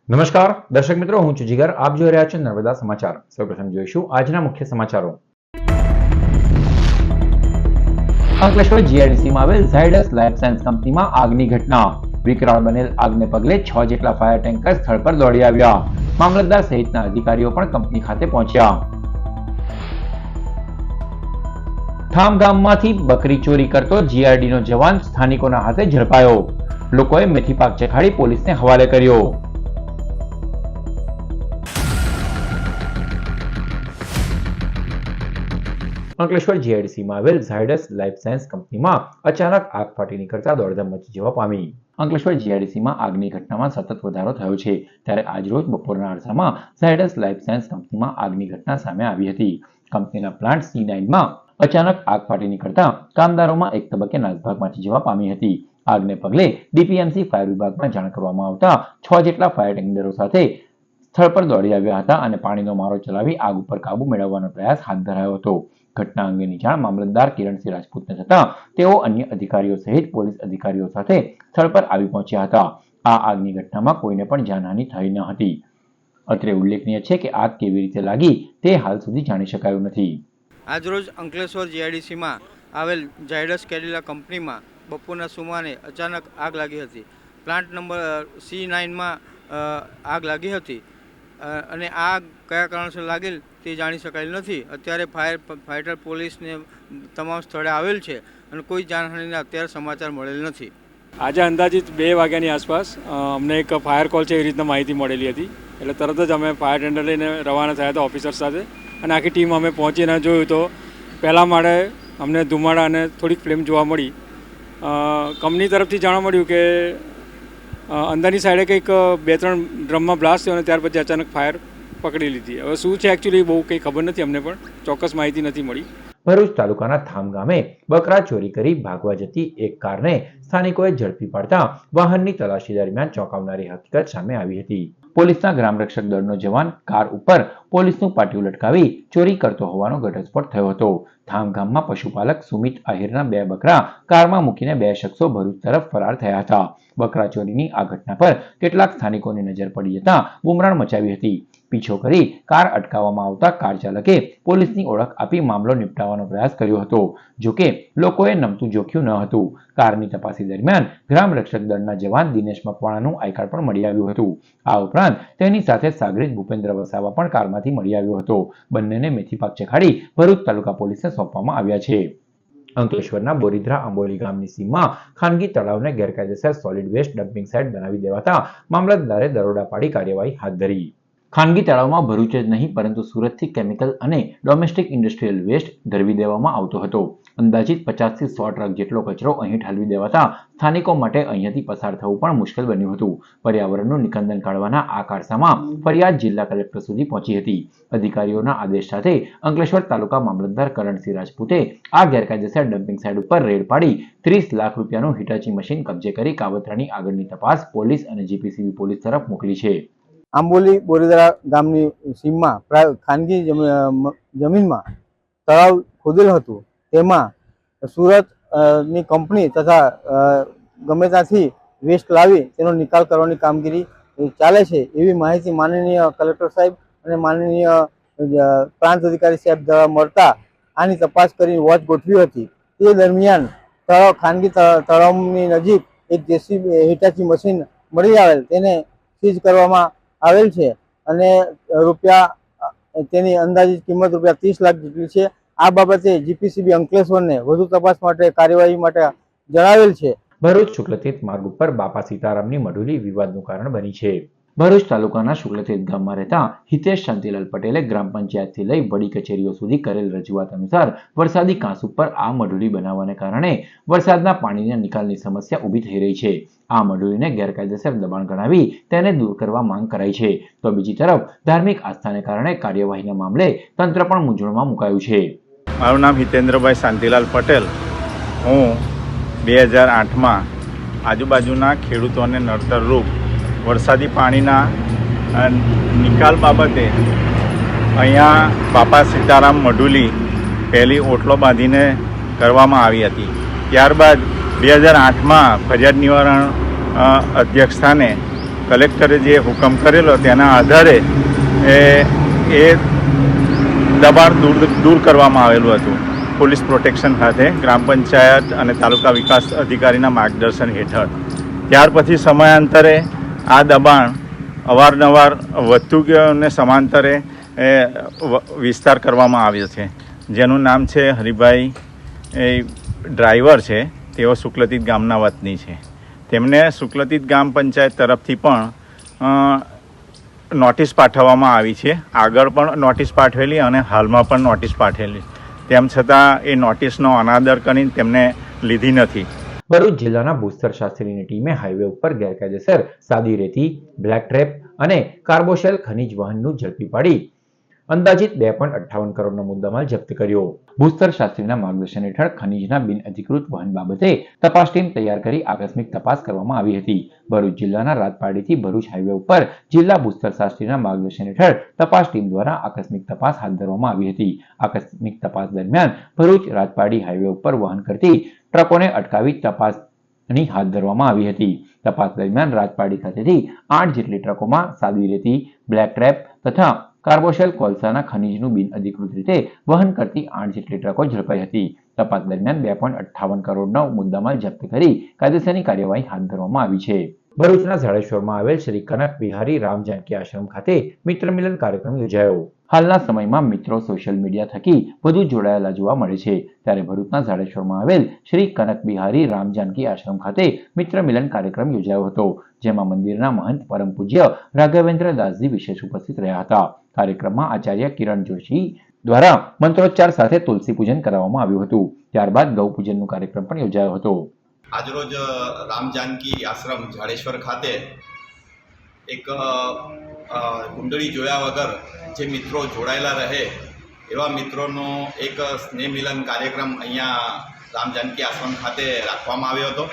નમસ્કાર દર્શક મિત્રો, હું છું જીગર. આપ જોઈ રહ્યા છો નર્મદા સમાચાર. સૌપ્રથમ જોઈશું આજના મુખ્ય સમાચારો. અંકલેશ્વર જીઆઈડીસીમાં આવેલ ઝાયડસ લાઈફ સાયન્સ કંપનીમાં આગની ઘટના. વિકરાળ બનેલ આગને પગલે 6 જેટલા ફાયર ટેન્કર સ્થળ પર દોડી આવ્યા. મામલતદાર સહિતના અધિકારીઓ પણ કંપની ખાતે પહોંચ્યા. થામ ગામમાંથી બકરી ચોરી કરતો જીઆરડીનો જવાન સ્થાનિકોના હાથે ઝડપાયો. લોકોએ મેથી પાક ચખાડી પોલીસને હવાલે કર્યો. અંકલેશ્વર જીઆઈડીસીમાં આવેલ ઝાયડસ લાઈફ સાયન્સ કંપનીમાં અચાનક આગ ફાટી નીકળતા દોડધામ મચી જવા પામી. અંકલેશ્વર જીઆઈડીસીમાં આગની ઘટનામાં સતત વધારો થયો છે. ત્યારે આજરોજ બપોરના અરસામાં ઝાયડસ લાઈફ સાયન્સ કંપનીમાં આગની ઘટના સામે આવી હતી. કંપનીના પ્લાન્ટ C9માં અચાનક આગ ફાટી નીકળતા કામદારોમાં એક તબક્કે નાસભાગ મચી જવા પામી હતી. આગને પગલે ડીપીએમસી ફાયર વિભાગમાં જાણ કરવામાં આવતા 6 જેટલા ફાયર ટેન્કરો સાથે સ્થળ પર દોડી આવ્યા હતા અને પાણીનો મારો ચલાવી આગ ઉપર કાબુ મેળવવાનો પ્રયાસ હાથ ધરાયો હતો. ઘટના અંગેની જાણ મામલતદાર કિરણસિંહ રાજપૂતને થતા તેઓ અન્ય અધિકારીઓ સહિત પોલીસ અધિકારીઓ સાથે સ્થળ પર આવી પહોંચ્યા હતા. આ આગની ઘટનામાં કોઈને પણ જાનહાનિ થઈ ન હતી. અત્રે ઉલ્લેખનીય છે કે આગ કેવી રીતે લાગી તે હાલ સુધી જાણી શકાયું નથી. આજરોજ અંકલેશ્વર જીઆઈડીસીમાં આવેલ ઝાયડસ કેડિલા કંપનીમાં બપોરના સુમારે અચાનક આગ લાગી હતી. પ્લાન્ટ નંબર C9માં આગ લાગી હતી અને આગ કયા કારણસર લાગેલ તે જાણી શકાયેલ નથી. અત્યારે ફાયર પોલીસને તમામ સ્થળે આવેલ છે અને કોઈ જાનહાનિના અત્યારે સમાચાર મળેલ નથી. આજે અંદાજિત 2 વાગ્યાની આસપાસ અમને એક ફાયર કોલ છે એવી રીતના માહિતી મળેલી હતી. એટલે તરત જ અમે ફાયર ટેન્ડર લઈને રવાના થયા હતા ઓફિસર સાથે અને આખી ટીમ અમે પહોંચીને જોયું તો પહેલા માળે અમને ધુમાડા અને થોડીક ફ્લેમ જોવા મળી. કંપની તરફથી જાણવા મળ્યું કે અંદરની સાઈડે કંઈક 2-3 ડ્રમમાં બ્લાસ્ટ થયો અને ત્યાર પછી અચાનક ફાયર પકડી લીધી. હવે શું છે એકચ્યુઅલી બહુ કંઈ ખબર નથી, અમને પણ ચોક્કસ માહિતી નથી મળી. ભરૂચ તાલુકાના થામ ગામે બકરા ચોરી કરી ભાગવા જતી એક કારને સ્થાનિકોએ ઝડપી પાડતા વાહનની તલાશી દરમિયાન ચોંકાવનારી હકીકત સામે આવી હતી. પોલીસના ગ્રામરક્ષક દળનો જવાન કાર ઉપર પોલીસનું પાટિયું લટકાવી ચોરી કરતો હોવાનો ઘટસ્ફોટ થયો હતો. થામ ગામમાં પશુપાલક સુમિત આહિરના 2 બકરા કારમાં મૂકીને 2 શખ્સો ભરૂચ તરફ ફરાર થયા હતા. બકરા ચોરીની આ ઘટના પર કેટલાક સ્થાનિકોની નજર પડી જતા બુમરાણ મચાવી હતી. પીછો કરી કાર અટકાવવામાં આવતા કાર ચાલકે પોલીસની ઓળખ આપી મામલો નિપટાવવાનો પ્રયાસ કર્યો હતો. જોકે લોકોએ નમતું જોખ્યું ન હતું. કારની તપાસી દરમિયાન ગ્રામ રક્ષક દળના જવાન દિનેશ મકવાણાનું આઈ કાર્ડ પણ મળી આવ્યું હતું. આ ઉપરાંત તેની સાથે સાગરીત ભૂપેન્દ્ર વસાવા પણ કારમાંથી મળી આવ્યો હતો. બંનેને મેથી પાક ચખાડી ભરૂચ તાલુકા પોલીસને સોંપવામાં આવ્યા છે. અંકલેશ્વરના બોરીધરા આંબોલી ગામની સીમમાં ખાનગી તળાવને ગેરકાયદેસર સોલિડ વેસ્ટ ડમ્પિંગ સાઇટ બનાવી દેવાતા મામલતદારે દરોડા પાડી કાર્યવાહી હાથ ધરી. ખાનગી તળાવમાં ભરૂચ જ નહીં પરંતુ સુરતથી કેમિકલ અને ડોમેસ્ટિક ઇન્ડસ્ટ્રીયલ વેસ્ટ ધરવી દેવામાં આવતો હતો. અંદાજિત 50 થી 100 ટ્રક જેટલો કચરો અહીં ઠાલવી દેવાતા સ્થાનિકો માટે અહીંયાથી પસાર થવું પણ મુશ્કેલ બન્યું હતું. પર્યાવરણનું નિકંદન કાઢવાના આ કારસામાં ફરિયાદ જિલ્લા કલેક્ટર સુધી પહોંચી હતી. અધિકારીઓના આદેશ સાથે અંકલેશ્વર તાલુકા મામલતદાર કિરણસિંહ રાજપૂતે આ ગેરકાયદેસર ડમ્પિંગ સાઇટ ઉપર રેડ પાડી 30 લાખ રૂપિયાનું હિટાચી મશીન કબજે કરી કાવતરાની આગળની તપાસ પોલીસ અને જીપીસીબી પોલીસ તરફ મોકલી છે. આંબોલી બોરીધરા ગામની સીમમાં ખાનગી જમીનમાં તળાવ ખોદેલ હતું. તેમાં સુરતની કંપની તથા ગમે ત્યાંથી વેસ્ટ લાવી તેનો નિકાલ કરવાની કામગીરી ચાલે છે એવી માહિતી માનનીય કલેક્ટર સાહેબ અને માનનીય પ્રાંત અધિકારી સાહેબ દ્વારા મળતા આની તપાસ કરી વોચ ગોઠવી હતી. તે દરમિયાન ખાનગી તળાવની નજીક એક જેસીબી હિટાચી મશીન મળી આવેલ તેને સીઝ કરવામાં આવેલ છે અને તેની અંદાજિત કિંમત ₹30 લાખ જેટલી છે. આ બાબતે જીપીસીબી અંકલેશ્વરને વધુ તપાસ માટે કાર્યવાહી માટે જણાવેલ છે. ભરૂચ શુક્લતીર્થ માર્ગ ઉપર બાપા સીતારામની મઢુલી વિવાદનું કારણ બની છે. ભરૂચ તાલુકાના શુક્લતીર્થ ગામમાં રહેતા હિતેશ શાંતિલાલ પટેલે ગ્રામ પંચાયતથી લઈ વડી કચેરીઓ સુધી કરેલ રજૂઆત અનુસાર વરસાદી કાંસ ઉપર આ મઢુલી બનાવવાને કારણે વરસાદના પાણીના નિકાલની સમસ્યા ઊભી થઈ રહી છે. આ મઢુલીને ગેરકાયદેસર દબાણ ગણાવી તેને દૂર કરવા માંગ કરાઈ છે. તો બીજી તરફ ધાર્મિક આસ્થાને કારણે કાર્યવાહીના મામલે તંત્ર પણ મૂંઝવણમાં મુકાયું છે. મારું નામ હિતેન્દ્રભાઈ શાંતિલાલ પટેલ. હું 2008માં આજુબાજુના ખેડૂતોને નડતરરૂપ વરસાદી પાણીના નિકાલ બાબતે અહીંયા બાપા સીતારામ મઢુલી પહેલી ઓટલો બાંધીને કરવામાં આવી હતી. ત્યારબાદ 2008માં ફરિયાદ નિવારણ અધ્યક્ષ સ્થાને કલેક્ટરે જે હુકમ કરેલો તેના આધારે એ દબાણ દૂર કરવામાં આવેલું હતું પોલીસ પ્રોટેક્શન ખાતે ગ્રામ પંચાયત અને તાલુકા વિકાસ અધિકારીના માર્ગદર્શન હેઠળ. ત્યાર પછી સમયાંતરે આ દબાણ અવારનવાર વધતું ગયું અને સમાંતરે વિસ્તાર કરવામાં આવ્યો છે, જેનું નામ છે હરિભાઈ ડ્રાઈવર છે. તેઓ શુક્લતીત ગામના વતની છે. તેમને શુક્લતીત ગામ પંચાયત તરફથી પણ નોટિસ પાઠવવામાં આવી છે. આગળ પણ નોટિસ પાઠવેલી અને હાલમાં પણ નોટિસ પાઠવેલી. તેમ છતાં એ નોટિસનો અનાદર કરીને તેમને લીધી નથી. ભરૂચ જિલ્લાના ભૂસ્તર શાસ્ત્રીની ટીમે હાઈવે ઉપર ગેરકાયદેસર સાદી રેતી, બ્લેક ટ્રેપ અને કાર્બોશેલ ખનીજ વહનનું ઝડપી પાડી અંદાજિત 2.58 કરોડનો મુદ્દામાલ જપ્ત કર્યો. ભૂસ્તર શાસ્ત્રીના માર્ગદર્શન હેઠળ ખનીજના બિનઅધિકૃત વહન બાબતે તપાસ ટીમ તૈયાર કરી આકસ્મિક તપાસ કરવામાં આવી હતી. ભરૂચ જિલ્લાના રાજપાડીથી ભરૂચ હાઈવે ઉપર જિલ્લા ભૂસ્તર શાસ્ત્રીના માર્ગદર્શન હેઠળ તપાસ ટીમ દ્વારા આકસ્મિક તપાસ હાથ ધરવામાં આવી હતી. આકસ્મિક તપાસ દરમિયાન ભરૂચ રાજપાડી હાઈવે ઉપર વહન કરતી ટ્રકોને અટકાવી તપાસણી હાથ ધરવામાં આવી હતી. તપાસ દરમિયાન રાજપાડી ખાતેથી 8 જેટલી ટ્રકોમાં સાદી રેતી, બ્લેક ટ્રેપ તથા કાર્બોશેલ કોલસાના ખનીજનું બિનઅધિકૃત રીતે વહન કરતી 8 જેટલી ટ્રકો ઝડપાઈ હતી. તપાસ દરમિયાન 2.58 કરોડનો મુદ્દામાલ જપ્ત કરી કાયદેસરની કાર્યવાહી હાથ ધરવામાં આવી છે. ભરૂચના ઝાડેશ્વરમાં આવેલ શ્રી કનક બિહારી રામ જાનકી આશ્રમ ખાતે મિત્ર મિલન કાર્યક્રમ યોજાયો. હાલના સમયમાં મિત્રો સોશિયલ મીડિયા થકી વધુ જોડાયેલા જોવા મળે છે, ત્યારે ભરૂચના ઝાડેશ્વરમાં આવેલ શ્રી કનક બિહારી રામ જાનકી આશ્રમ ખાતે મિત્ર મિલન કાર્યક્રમ યોજાયો હતો, જેમાં મંદિરના મહંત પરમ પૂજ્ય રાઘવેન્દ્ર દાસજી વિશેષ ઉપસ્થિત રહ્યા હતા. કાર્યક્રમમાં આચાર્ય કિરણ જોશી દ્વારા મંત્રોચ્ચાર સાથે તુલસી પૂજન કરાવવામાં આવ્યું હતું. ત્યારબાદ ગૌ પૂજનનો કાર્યક્રમ પણ યોજાયો હતો. આજરોજ રામ જાનકી આશ્રમ ઝાડેશ્વર ખાતે એક કુંડળી જોયા વગર જે મિત્રો જોડાયેલા રહે એવા મિત્રોનો એક સ્નેહ મિલન કાર્યક્રમ અહીંયા રામ જાનકી આશ્રમ ખાતે રાખવામાં આવ્યો હતો.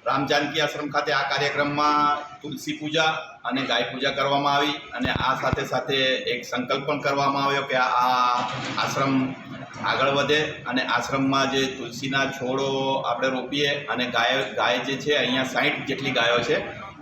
રામ જાનકી આશ્રમ ખાતે આ કાર્યક્રમમાં તુલસી પૂજા અને ગાય પૂજા કરવામાં આવી અને આ સાથે સાથે એક સંકલ્પ પણ કરવામાં આવ્યો કે આ આશ્રમ આગળ વધે અને આશ્રમમાં જે તુલસીના છોડો આપણે રોપીએ અને ગાય જે છે અહીંયા 60 જેટલી ગાયો છે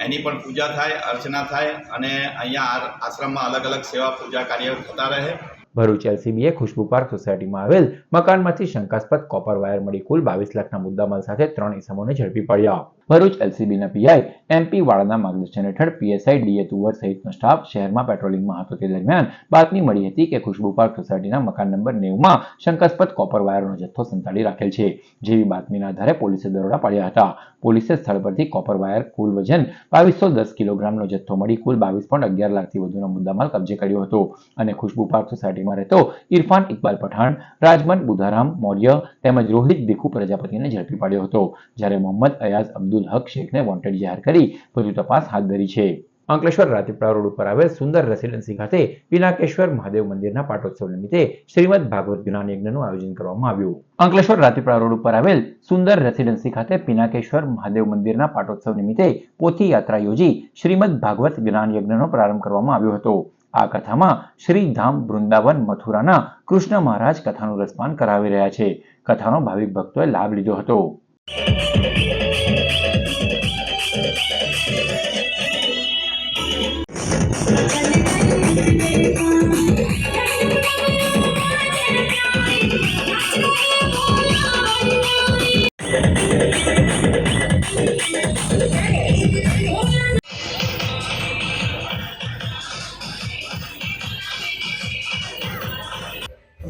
એની પણ પૂજા થાય, અર્ચના થાય અને અહીંયા આશ્રમમાં અલગ અલગ સેવા પૂજા કાર્ય થતા રહે. ભરૂચ એલસીબીએ ખુશ્બુ પાર્ક સોસાયટીમાં આવેલ મકાનમાંથી શંકાસ્પદ કોપર વાયર મળી કુલ 22 લાખના મુદ્દામાલ સાથે 3 ઇસમોને ઝડપી પડ્યા. ભરૂચ એલસીબીના પીઆઈ એમપી વાળાના માર્ગદર્શન હેઠળ પીએસઆઈ ડીએ તુવર સહિતનો સ્ટાફ શહેરમાં પેટ્રોલિંગમાં હતો. તે દરમિયાન બાતમી મળી હતી કે ખુશ્બુ પાર્ક સોસાયટીના મકાન નંબર 90માં શંકાસ્પદ કોપર વાયરનો જથ્થો સંતાડી રાખેલ છે. જેવી બાતમીના આધારે પોલીસે દરોડા પાડ્યા હતા. પોલીસે સ્થળ પરથી કોપર વાયર કુલ વજન 2210 કિલોગ્રામનો જથ્થો મળી કુલ 22.11 લાખથી વધુનો મુદ્દામાલ કબજે કર્યો હતો અને ખુશ્બુ પાર્ક સોસાયટીમાં રહેતો ઇરફાન ઇકબાલ પઠાણ, રાજમન બુધારામ મૌર્ય તેમજ રોહિત ભીખુ પ્રજાપતિને ઝડપી પાડ્યો હતો, જ્યારે મોહમ્મદ અયાઝ અબ્દુલ હક શેખને વોન્ટેડ જાહેર કરી વધુ તપાસ હાથ ધરી છે. અંકલેશ્વર રાતીપડા રોડ ઉપર આવેલ સુંદર રેસિડેન્સી ખાતે પિનાકેશ્વર મહાદેવ મંદિરના પાટોત્સવ નિમિત્તે શ્રીમદ ભાગવત જ્ઞાન યજ્ઞનું આયોજન કરવામાં આવ્યું. અંકલેશ્વર રાતીપડા રોડ ઉપર આવેલ સુંદર રેસિડેન્સી ખાતે પિનાકેશ્વર મહાદેવ મંદિરના પાટોત્સવ નિમિત્તે પોથી યાત્રા યોજી શ્રીમદ ભાગવત જ્ઞાન યજ્ઞનો પ્રારંભ કરવામાં આવ્યો હતો. આ કથામાં શ્રી ધામ વૃંદાવન મથુરાના કૃષ્ણ મહારાજ કથાનું રસપાન કરાવી રહ્યા છે. કથાનો ભાવિક ભક્તોએ લાભ લીધો હતો.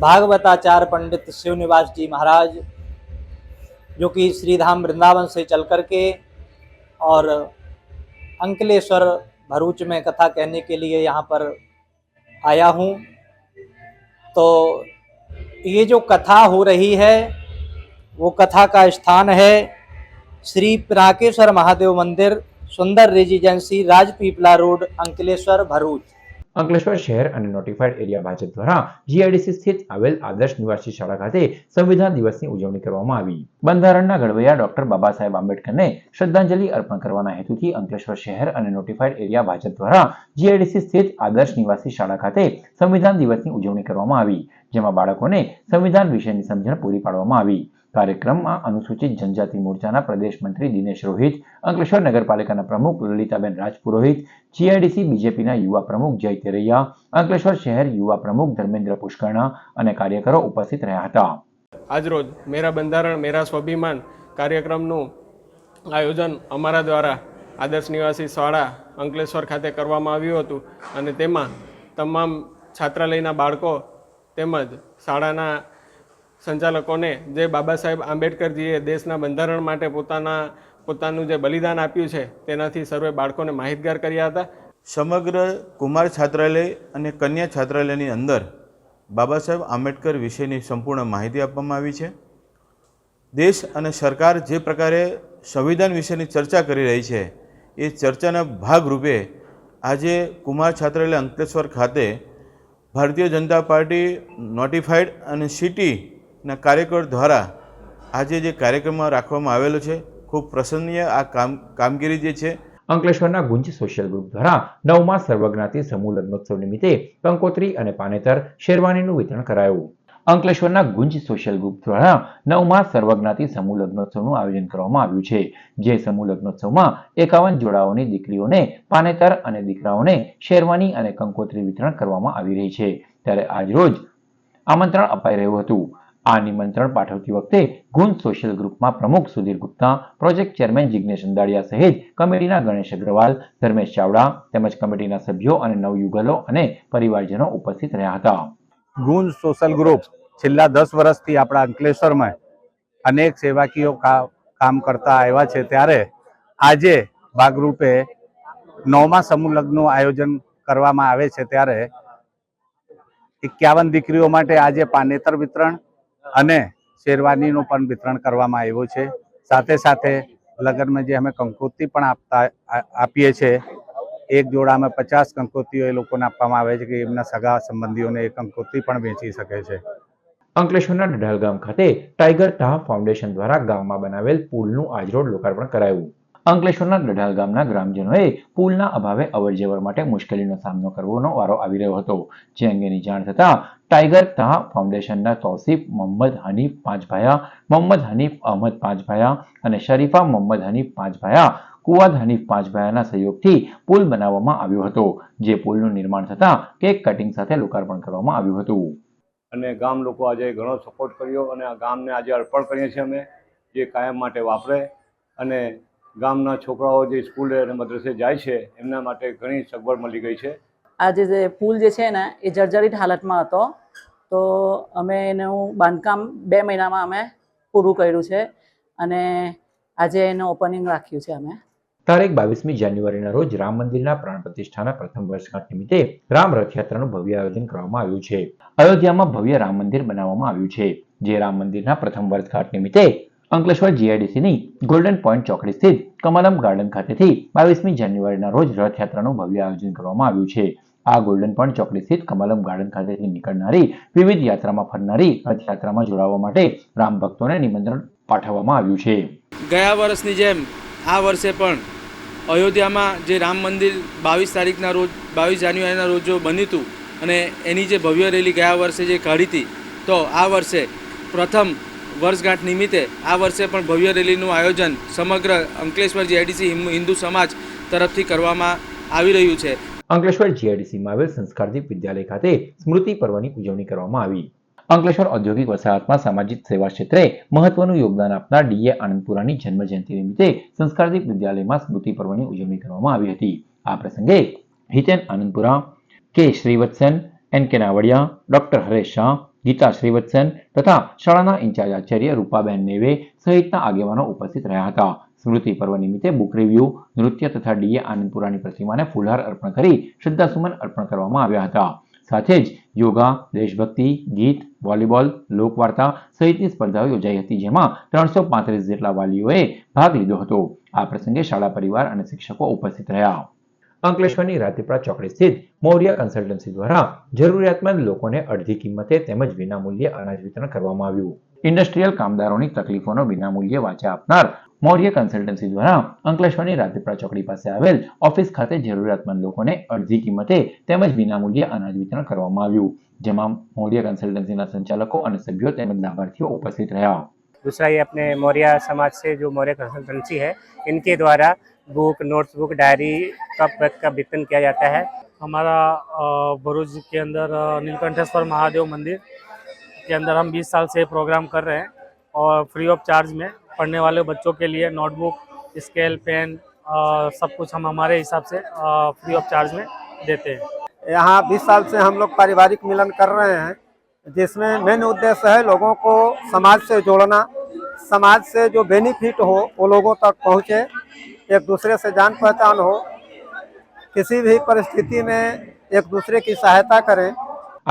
भागवताचार्य पंडित शिवनिवास जी महाराज जो कि श्री धाम वृंदावन से चल कर के और अंकलेश्वर भरूच में कथा कहने के लिए यहाँ पर आया हूँ। तो ये जो कथा हो रही है वो कथा का स्थान है श्री पिनाकेश्वर महादेव मंदिर, सुंदर रेजिडेंसी, राजपीपला रोड, अंकलेश्वर भरूच। અંકલેશ્વર શહેર અને નોટિફાઈડ એરિયા ભાજપ દ્વારા જીઆઈડીસી સ્થિત આવેલ આદર્શ નિવાસી શાળા ખાતે સંવિધાન દિવસની ઉજવણી કરવામાં આવી. બંધારણના ઘડવૈયા ડોક્ટર બાબા સાહેબ આંબેડકરને શ્રદ્ધાંજલિ અર્પણ કરવાના હેતુથી અંકલેશ્વર શહેર અને નોટિફાઈડ એરિયા ભાજપ દ્વારા જીઆઈડીસી સ્થિત આદર્શ નિવાસી શાળા ખાતે સંવિધાન દિવસની ઉજવણી કરવામાં આવી, જેમાં બાળકોને સંવિધાન વિશેની સમજણ પૂરી પાડવામાં આવી. કાર્યક્રમમાં અનુસૂચિત જનજાતિ મોરચાના પ્રદેશ મંત્રી દિનેશ રોહિત, અંકલેશ્વર નગરપાલિકાના પ્રમુખ લલિતાબેન રાજપુરોહિત, જીઆઈડીસી બીજેપીના યુવા પ્રમુખ જય તેરૈયા, અંકલેશ્વર શહેર યુવા પ્રમુખ ધર્મેન્દ્ર પુષ્કરણા અને કાર્યકરો ઉપસ્થિત રહ્યા હતા. આજરોજ મેરા બંધારણ મેરા સ્વાભિમાન કાર્યક્રમનું આયોજન અમારા દ્વારા આદર્શ નિવાસી શાળા અંકલેશ્વર ખાતે કરવામાં આવ્યું હતું અને તેમાં તમામ છાત્રાલયના બાળકો તેમજ શાળાના સંચાલકોને જે બાબા સાહેબ આંબેડકરજીએ દેશના બંધારણ માટે પોતાનું જે બલિદાન આપ્યું છે તેનાથી સર્વે બાળકોને માહિતગાર કર્યા હતા. સમગ્ર કુમાર છાત્રાલય અને કન્યા છાત્રાલયની અંદર બાબા સાહેબ આંબેડકર વિશેની સંપૂર્ણ માહિતી આપવામાં આવી છે. દેશ અને સરકાર જે પ્રકારે સંવિધાન વિશેની ચર્ચા કરી રહી છે એ ચર્ચાના ભાગરૂપે આજે કુમાર છાત્રાલય અંકલેશ્વર ખાતે ભારતીય જનતા પાર્ટી નોટિફાઈડ અને સિટીના કાર્યકરો દ્વારા આજે જે કાર્યક્રમ રાખવામાં આવેલો છે ખૂબ પ્રશંસનીય આ કામગીરી જે છે. અંકલેશ્વરના ગુંજ સોશિયલ ગ્રુપ દ્વારા 9મા સર્વજ્ઞાતિ સમૂહ લગ્નોત્સવ નિમિત્તે કંકોત્રી અને પાનેતર શેરવાનીનું વિતરણ કરાયું. અંકલેશ્વરના ગુંજ સોશિયલ ગ્રુપ દ્વારા 9મા સર્વજ્ઞાતિ સમૂહ લગ્નોત્સવનું આયોજન કરવામાં આવ્યું છે. જે સમૂહ લગ્નોત્સવમાં 51 જોડાઓની દીકરીઓને પાનેતર અને દીકરાઓને શેરવાની અને કંકોત્રી વિતરણ કરવામાં આવી રહી છે. ત્યારે આજરોજ આમંત્રણ અપાઈ રહ્યું હતું. આ નિમંત્રણ પાઠવતી વખતે ગુંજ સોશિયલ ગ્રુપમાં પ્રમુખ સુધીર ગુપ્તા, પ્રોજેક્ટ ચેરમેન જિગ્નેશ અંદાડિયા સહિત કમિટીના ગણેશ અગ્રવાલ, ધર્મેશ ચાવડા તેમજ કમિટીના સભ્યો અને નવયુગલો અને પરિવારજનો ઉપસ્થિત રહ્યા હતા. ગુંજ સોશિયલ ગ્રુપ છેલ્લા 10 વર્ષથી આપણા અંકલેશ્વરમાં અનેક સેવાકીય કામ કરતા આવ્યા છે. ત્યારે આજે ભાગરૂપે 9મા સમૂહ લગ્નનું આયોજન કરવામાં આવે છે. ત્યારે 51 દીકરીઓ માટે આજે પાનેતર વિતરણ અને શેરવાનીનું પણ વિતરણ કરવામાં આવ્યું છે. સાથે સાથે લગ્નમાં જે અમે કંકોત્રી પણ આપીએ છીએ. એક જોડામાં 50 કંકોત્રીઓ એ લોકોને આપવામાં આવે છે કે એમના સગા સંબંધીઓને એ કંકોત્રી પણ વેચી શકે છે. અંકલેશ્વરના ડઢાલ ગામ ખાતે ટાઈગર ટાહ ફાઉન્ડેશન દ્વારા ગામમાં બનાવેલ પુલનું આજરોજ લોકાર્પણ કરાયું. અંકલેશ્વરના ડઢાલ ગામના ગ્રામજનોએ પુલના અભાવે અવરજવર માટે મુશ્કેલીનો સામનો કરવાનો વારો આવી રહ્યો હતો. જે અંગેની જાણ થતાં ટાઈગર ટાહ ફાઉન્ડેશનના તૌસીફ મોહમ્મદ હનીફ પાંચભાયા, મોહમ્મદ હનીફ અહમદ પાંચભાયા અને શરીફા મોહમ્મદ હનીફ પાંચભાયા, કુવાદ હનીફ પાંચભાયાના સહયોગથી પુલ બનાવવામાં આવ્યો હતો. જે પુલનું નિર્માણ થતાં કેક કટિંગ સાથે લોકાર્પણ કરવામાં આવ્યું હતું. અને ગામ લોકો આજે ઘણો સપોર્ટ કર્યો અને આ ગામને આજે અર્પણ કરીએ છીએ અમે, જે કાયમ માટે વાપરે અને ગામના છોકરાઓ જે સ્કૂલે અને મદ્રસે જાય છે એમના માટે ઘણી સગવડ મળી ગઈ છે. આજે જે પુલ જે છે ને એ જર્જરિત હાલતમાં હતો, તો અમે એનું બાંધકામ 2 મહિનામાં અમે પૂરું કર્યું છે અને આજે એનું ઓપનિંગ રાખ્યું છે. અમે તારીખ 22મી જાન્યુઆરીના રોજ રામ મંદિરના પ્રાણ પ્રતિષ્ઠાના પ્રથમ વર્ષગાંઠ નિમિત્તે રામ રથયાત્રાનું ભવ્ય આયોજન કરવામાં આવ્યું છે. અયોધ્યામાં ભવ્ય રામ મંદિર બનાવવામાં આવ્યું છે. જે રામ મંદિરના પ્રથમ વર્ષગાંઠ નિમિત્તે અંકલેશ્વર જીઆઈડીસીની ગોલ્ડન પોઈન્ટ ચોકડી સ્થિત કમલમ ગાર્ડન ખાતેથી 22મી જાન્યુઆરીના રોજ રથયાત્રાનું ભવ્ય આયોજન કરવામાં આવ્યું છે. આ ગોલ્ડન પોઈન્ટ ચોકડી સ્થિત કમલમ ગાર્ડન ખાતેથી નીકળનારી વિવિધ યાત્રામાં ફરનારી રથયાત્રામાં જોડાવા માટે રામ ભક્તોને નિમંત્રણ પાઠવવામાં આવ્યું છે. ગયા વર્ષની જેમ આ વર્ષે પણ અયોધ્યામાં જે રામ મંદિર 22 તારીખના રોજ 22 જાન્યુઆરીના રોજ જો બન્યું હતું અને એની જે ભવ્ય રેલી ગયા વર્ષે જે કાઢી હતી, તો આ વર્ષે પ્રથમ વર્ષગાંઠ નિમિત્તે આ વર્ષે પણ ભવ્ય રેલીનું આયોજન સમગ્ર અંકલેશ્વર જીઆઈડીસી હિન્દુ સમાજ તરફથી કરવામાં આવી રહ્યું છે. અંકલેશ્વર જીઆઈડીસીમાં આવેલ સંસ્કારદીપ વિદ્યાલય ખાતે સ્મૃતિ પર્વની ઉજવણી કરવામાં આવી. અંકલેશ્વર ઔદ્યોગિક વસાહતમાં સામાજિક સેવા ક્ષેત્રે મહત્વનું યોગદાન આપનાર ડીએ આનંદપુરાની જન્મજયંતિ નિમિત્તે સંસ્કારદીપ વિદ્યાલયમાં સ્મૃતિ પર્વની ઉજવણી કરવામાં આવી હતી. આ પ્રસંગે હિતેન આનંદપુરા, કે Srivatsan, N K Navadiya, doctor Haresh Shah, Geeta Srivatsan તથા શાળાના ઇન્ચાર્જ આચાર્ય રૂપાબેન નેવે સહિતના આગેવાનો ઉપસ્થિત રહ્યા હતા. સ્મૃતિ પર્વ નિમિત્તે બુક રિવ્યુ, નૃત્ય તથા ડીએ આનંદપુરાની પ્રતિમાને ફૂલહાર અર્પણ કરી શ્રદ્ધાસુમન અર્પણ કરવામાં આવ્યા હતા. સાથે જ યોગા, દેશભક્તિ, ગીત, વોલીબોલ, લોકવાર્તા સહિતની સ્પર્ધાઓ યોજાઈ હતી, જેમાં 335 જેટલા વાલીઓએ ભાગ લીધો હતો. આ પ્રસંગે શાળા પરિવાર અને શિક્ષકો ઉપસ્થિત રહ્યા. અંકલેશ્વરની રાતીપરા ચોકડી સ્થિત મૌર્ય કન્સલ્ટન્સી દ્વારા જરૂરિયાતમંદ લોકોને અડધી કિંમતે તેમજ વિનામૂલ્યે અનાજ વિતરણ કરવામાં આવ્યું. ઇન્ડસ્ટ્રીયલ કામદારોની તકલીફોનો વિનામૂલ્યે વાચા આપનાર મૌર્ય કન્સલ્ટન્સી દ્વારા અંકલેશ્વરની રાતીપરા ચોકડી પાસે આવેલ ઓફિસ ખાતે જરૂરિયાતમંદ લોકોને અડધી કિંમતે તેમજ વિનામૂલ્યે અનાજ વિતરણ કરવામાં આવ્યું, જેમાં મૌર્ય કન્સલ્ટન્સીના સંચાલકો અને સભ્યો તેમજ લાભાર્થીઓ ઉપસ્થિત રહ્યા. दूसरा ये अपने मौर्य समाज से जो मौर्य कंसल्टेंसी है इनके द्वारा बुक, नोट्सबुक, डायरी, कप का वितरण किया जाता है। हमारा भरूच के अंदर नीलकंठेश्वर महादेव मंदिर के अंदर हम 20 साल से प्रोग्राम कर रहे हैं और फ्री ऑफ चार्ज में पढ़ने वाले बच्चों के लिए नोटबुक, स्केल, पेन सब कुछ हम हमारे हिसाब से फ्री ऑफ चार्ज में देते हैं। यहाँ 20 साल से हम लोग पारिवारिक मिलन कर रहे हैं, जिसमें मेन उद्देश्य है लोगों को समाज से जोड़ना, समाज से जो बेनिफिट हो वो लोगों तक पहुँचे, एक दूसरे से जान पहचान हो, किसी भी परिस्थिति में एक दूसरे की सहायता करें।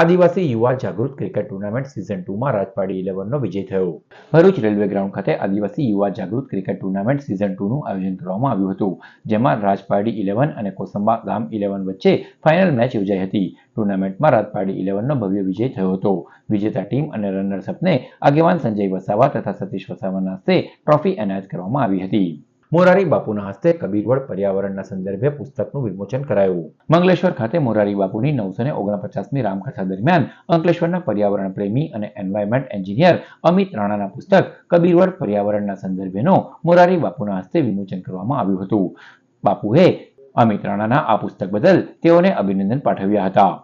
આદિવાસી યુવા જાગૃત ક્રિકેટ ટુર્નામેન્ટ સિઝન 2 માં રાજપાડી 11 નો વિજય થયો। ભરૂચ રેલવે ગ્રાઉન્ડ ખાતે આદિવાસી યુવા જાગૃત ક્રિકેટ ટુર્નામેન્ટ સિઝન 2 નું આયોજન કરવામાં આવ્યું હતું, જેમાં રાજપાડી 11 અને કોસંબા ગામ 11 વચ્ચે ફાઇનલ મેચ યોજાઈ હતી। ટુર્નામેન્ટમાં રાજપાડી 11 નો ભવ્ય વિજય થયો હતો। વિજેતા ટીમ અને રનર્સ અપને આગેવાન સંજય વસાવા તથા સતીશ વસાવાના હસ્તે ટ્રોફી એનાયત કરવામાં આવી હતી। મોરારી બાપુના હસ્તે કબીરવડ પર્યાવરણના સંદર્ભે પુસ્તકનું વિમોચન કરાયું। મંગલેશ્વર ખાતે મોરારી બાપુની 949મી રામકથા દરમિયાન અંકલેશ્વરના પર્યાવરણ પ્રેમી અને એન્વાયરમેન્ટ એન્જિનિયર અમિત રાણાના પુસ્તક કબીરવડ પર્યાવરણના સંદર્ભેનો મોરારી બાપુના હસ્તે વિમોચન કરવામાં આવ્યું હતું। બાપુએ અમિત રાણાના આ પુસ્તક બદલ તેઓને અભિનંદન પાઠવ્યા હતા।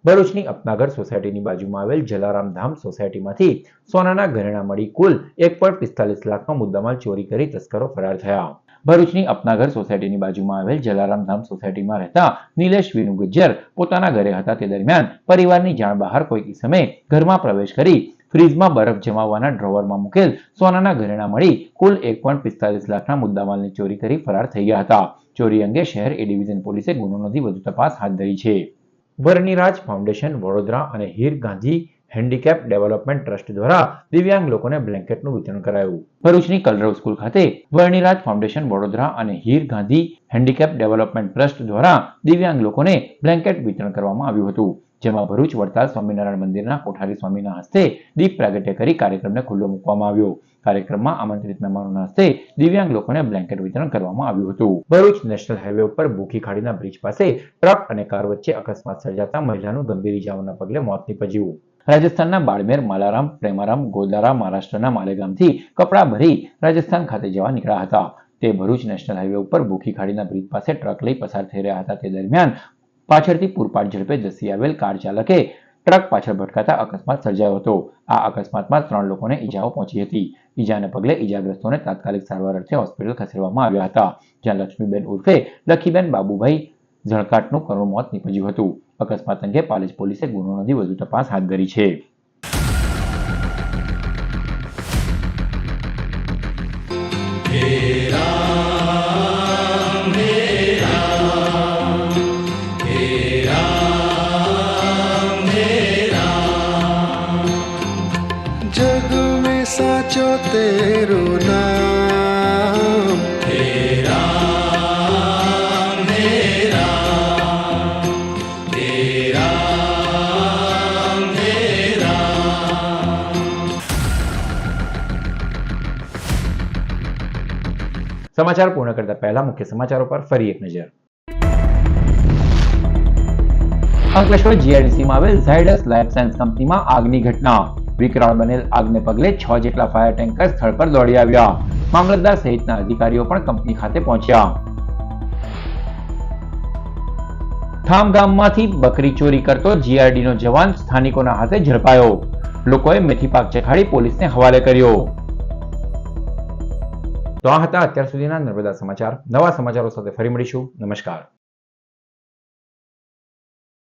ભરૂચની અપનાગર સોસાયટીની બાજુમાં આવેલ જલારામ ધામ સોસાયટીમાંથી સોનાના ઘરેણા મળી કુલ 1.45 લાખનો મુદ્દામાલ ચોરી કરી તસ્કરો ફરાર થયા। ભરૂચની અપનાગર સોસાયટીની બાજુમાં આવેલ જલારામ ધામ સોસાયટીમાં રહેતા નિલેશ વિનુ ગુજ્જર પોતાના ઘરે હતા તે દરમિયાન પરિવારની જાણ બહાર કોઈ સમયે ઘરમાં પ્રવેશ કરી ફ્રીજમાં બરફ જમાવવાના ડ્રોવરમાં મૂકેલ સોનાના ઘરેણા મળી કુલ 1.45 લાખના મુદ્દામાલની ચોરી કરી ફરાર થઈ ગયા હતા। ચોરી અંગે શહેર એ ડિવિઝન પોલીસે ગુનો નોંધી વધુ તપાસ હાથ ધરી છે। વર્ણિરાજ ફાઉન્ડેશન વડોદરા અને Heer Gandhi handicap development trust દ્વારા દિવ્યાંગ લોકોને બ્લેન્કેટનું વિતરણ કરાયું। ભરૂચની કલરવ સ્કૂલ ખાતે વર્ણિરાજ ફાઉન્ડેશન વડોદરા અને Heer Gandhi handicap development trust દ્વારા દિવ્યાંગ લોકોને બ્લેન્કેટ વિતરણ કરવામાં આવ્યું હતું, જેમાં ભરૂચ વડતાલ સ્વામિનારાયણ મંદિરના કોઠારી સ્વામીના હસ્તે દીપ પ્રાગટ્ય કરી કાર્યક્રમને ખુલ્લો મૂકવામાં આવ્યો। કાર્યક્રમમાં આમંત્રિત મહેમાનોના હસ્તે દિવ્યાંગ લોકોને બ્લેન્કેટ વિતરણ કરવામાં આવ્યું હતું। ભરૂચ નેશનલ હાઈવે ઉપર ભૂખી ખાડીના બ્રિજ પાસે ટ્રક અને કાર વચ્ચે અકસ્માત સર્જાતા મહિલાનું ગંભીર ઇજાઓના પગલે મોત નીપજ્યું। રાજસ્થાનના બાડમેર, માલારામ, પ્રેમારામ, ગોદારા, મહારાષ્ટ્રના માલેગામથી કપડાં ભરી રાજસ્થાન ખાતે જવા નીકળ્યા હતા। તે ભરૂચ નેશનલ હાઈવે ઉપર ભૂખી ખાડીના બ્રિજ પાસે ટ્રક લઈ પસાર થઈ રહ્યા હતા તે દરમિયાન પાછળથી પૂરપાટ ઝડપે ધસી આવેલ કાર ચાલકે ટ્રક પાછળ ભટકાતા અકસ્માત સર્જાયો હતો। આ અકસ્માતમાં 3 લોકોને ઈજાઓ પહોંચી હતી। ઈજાને પગલે ઈજાગ્રસ્તોને તાત્કાલિક સારવાર અર્થે હોસ્પિટલ ખસેડવામાં આવ્યા હતા, જ્યાં લક્ષ્મીબેન ઉર્ફે લખીબેન બાબુભાઈ ઝણકાટનું કરુણ મોત નીપજ્યું હતું। અકસ્માત અંગે પાલેજ પોલીસે ગુનો નોંધી વધુ તપાસ હાથ ધરી છે। जग में साचो तेरो नाम हे राम हे राम हे राम हे राम। સમાચાર પૂર્ણ કરતા પહેલા મુખ્ય સમાચારો પર ફરી એક નજર। અંકલેશ્વર જીઆઈડીસીમાં આવેલ ઝાયડસ લાઈફ સાયન્સ કંપનીમાં આગની ઘટના। વિકરાળ બનેલ આગને પગલે 6 જેટલા ફાયર ટેન્કર સ્થળ પર દોડી આવ્યા। મામલતદાર સહિતના અધિકારીઓ પણ કંપની ખાતે પહોંચ્યા। ઠામ ગામમાંથી બકરી ચોરી કરતો જીઆરડીનો જવાન સ્થાનિકોના હાથે ઝડપાયો। લોકોએ મેથી પાક ચખાડી પોલીસને હવાલે કર્યો। તો આ હતા અત્યાર સુધીના નર્મદા સમાચાર। નવા સમાચારો સાથે ફરી મળીશું। નમસ્કાર।